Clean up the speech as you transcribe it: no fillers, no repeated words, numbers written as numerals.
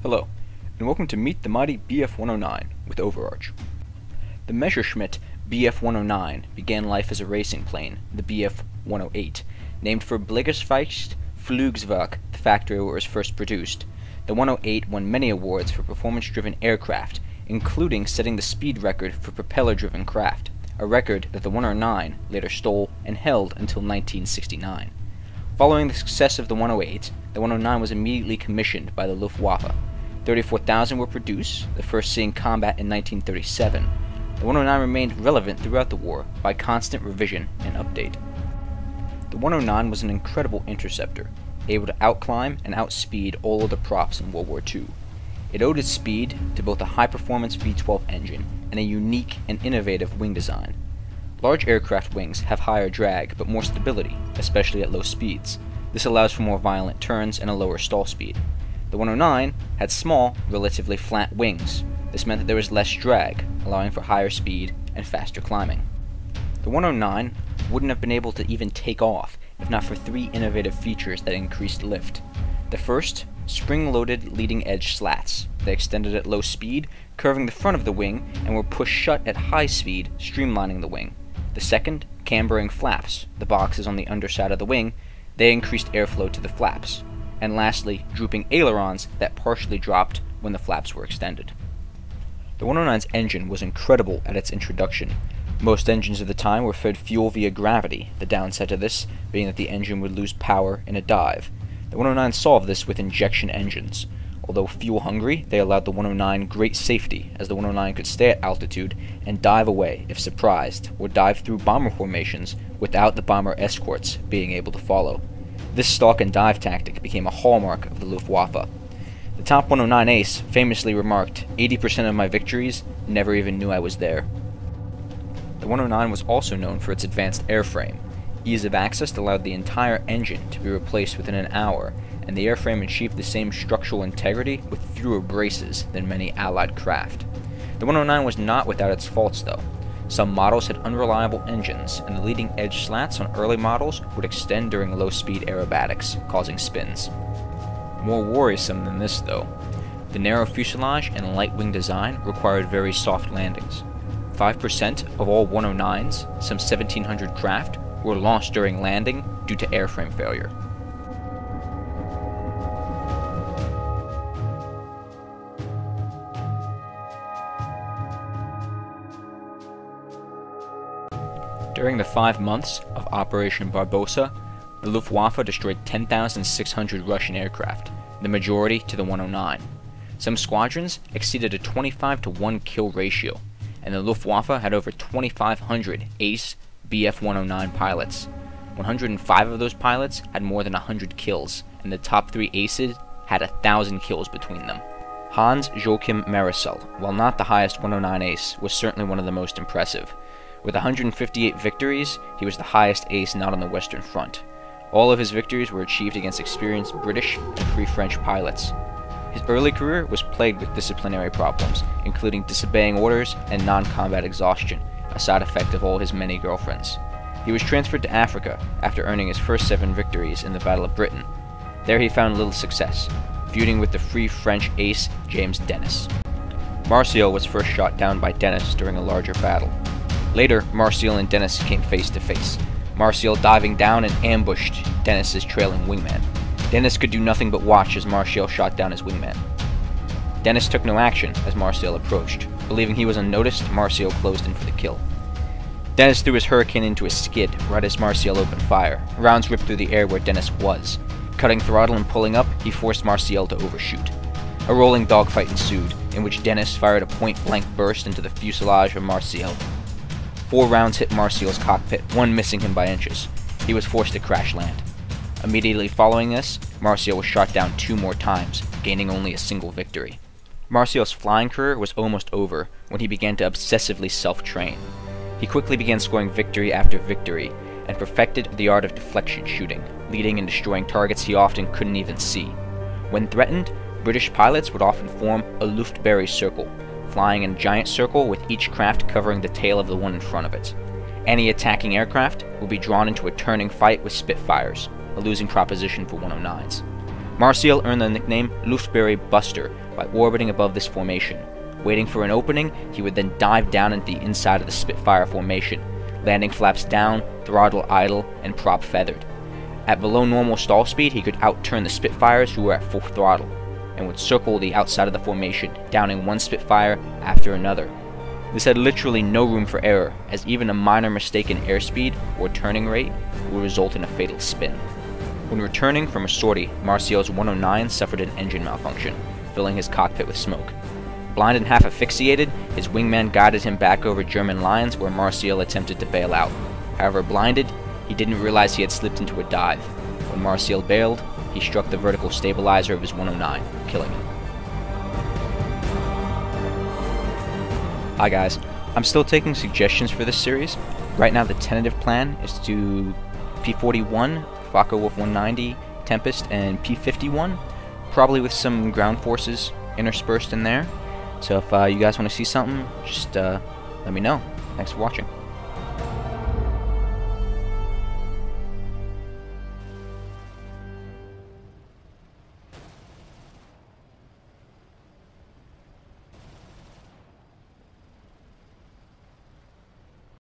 Hello, and welcome to Meet the Mighty BF-109 with OverArch. The Messerschmitt BF-109 began life as a racing plane, the BF-108, named for Blegersfeist Flugzeug, the factory where it was first produced. The 108 won many awards for performance-driven aircraft, including setting the speed record for propeller-driven craft, a record that the 109 later stole and held until 1969. Following the success of the 108, the 109 was immediately commissioned by the Luftwaffe. 34,000 were produced, the first seeing combat in 1937. The 109 remained relevant throughout the war by constant revision and update. The 109 was an incredible interceptor, able to outclimb and outspeed all other props in World War II. It owed its speed to both a high-performance V-12 engine and a unique and innovative wing design. Large aircraft wings have higher drag but more stability, especially at low speeds. This allows for more violent turns and a lower stall speed. The 109 had small, relatively flat wings. This meant that there was less drag, allowing for higher speed and faster climbing. The 109 wouldn't have been able to even take off if not for three innovative features that increased lift. The first, spring-loaded leading-edge slats. They extended at low speed, curving the front of the wing, and were pushed shut at high speed, streamlining the wing. The second, cambering flaps. The boxes on the underside of the wing, they increased airflow to the flaps. And lastly, drooping ailerons that partially dropped when the flaps were extended. The 109's engine was incredible at its introduction. Most engines of the time were fed fuel via gravity, the downside to this being that the engine would lose power in a dive. The 109 solved this with injection engines. Although fuel-hungry, they allowed the 109 great safety, as the 109 could stay at altitude and dive away if surprised, or dive through bomber formations without the bomber escorts being able to follow. This stalk and dive tactic became a hallmark of the Luftwaffe. The top 109 ace famously remarked, "80% of my victories never even knew I was there." The 109 was also known for its advanced airframe. Ease of access allowed the entire engine to be replaced within an hour, and the airframe achieved the same structural integrity with fewer braces than many Allied craft. The 109 was not without its faults though. Some models had unreliable engines, and the leading edge slats on early models would extend during low-speed aerobatics, causing spins. More worrisome than this though, the narrow fuselage and light wing design required very soft landings. 5% of all 109s, some 1,700 craft, were lost during landing due to airframe failure. During the 5 months of Operation Barbarossa, the Luftwaffe destroyed 10,600 Russian aircraft, the majority to the 109. Some squadrons exceeded a 25-to-1 kill ratio, and the Luftwaffe had over 2,500 ace BF-109 pilots. 105 of those pilots had more than 100 kills, and the top 3 aces had 1,000 kills between them. Hans-Joachim Marisol, while not the highest 109 ace, was certainly one of the most impressive. With 158 victories, he was the highest ace not on the Western Front. All of his victories were achieved against experienced British and Free French pilots. His early career was plagued with disciplinary problems, including disobeying orders and non-combat exhaustion, a side effect of all his many girlfriends. He was transferred to Africa after earning his first 7 victories in the Battle of Britain. There he found little success, feuding with the Free French ace James Dennis. Marisol was first shot down by Dennis during a larger battle. Later, Marisol and Dennis came face to face, Marisol diving down and ambushed Dennis's trailing wingman. Dennis could do nothing but watch as Marisol shot down his wingman. Dennis took no action as Marisol approached. Believing he was unnoticed, Marisol closed in for the kill. Dennis threw his Hurricane into a skid right as Marisol opened fire. Rounds ripped through the air where Dennis was. Cutting throttle and pulling up, he forced Marisol to overshoot. A rolling dogfight ensued, in which Dennis fired a point-blank burst into the fuselage of Marisol. 4 rounds hit Marisol's cockpit, 1 missing him by inches. He was forced to crash land. Immediately following this, Marisol was shot down 2 more times, gaining only a single victory. Marisol's flying career was almost over when he began to obsessively self-train. He quickly began scoring victory after victory, and perfected the art of deflection shooting, leading and destroying targets he often couldn't even see. When threatened, British pilots would often form a Luftberry circle, flying in a giant circle with each craft covering the tail of the one in front of it. Any attacking aircraft would be drawn into a turning fight with Spitfires, a losing proposition for 109s. Marisol earned the nickname Luftberry Buster by orbiting above this formation. Waiting for an opening, he would then dive down into the inside of the Spitfire formation, landing flaps down, throttle idle, and prop feathered. At below normal stall speed, he could outturn the Spitfires who were at full throttle, and would circle the outside of the formation, downing one Spitfire after another. This had literally no room for error, as even a minor mistake in airspeed or turning rate would result in a fatal spin. When returning from a sortie, Marisol's 109 suffered an engine malfunction, filling his cockpit with smoke. Blind and half asphyxiated, his wingman guided him back over German lines where Marisol attempted to bail out. However, blinded, he didn't realize he had slipped into a dive. When Marisol bailed, he struck the vertical stabilizer of his 109, killing him. Hi guys, I'm still taking suggestions for this series. Right now the tentative plan is to do P-41, Focke-Wulf 190, Tempest, and P-51, probably with some ground forces interspersed in there. So if you guys want to see something, just let me know. Thanks for watching.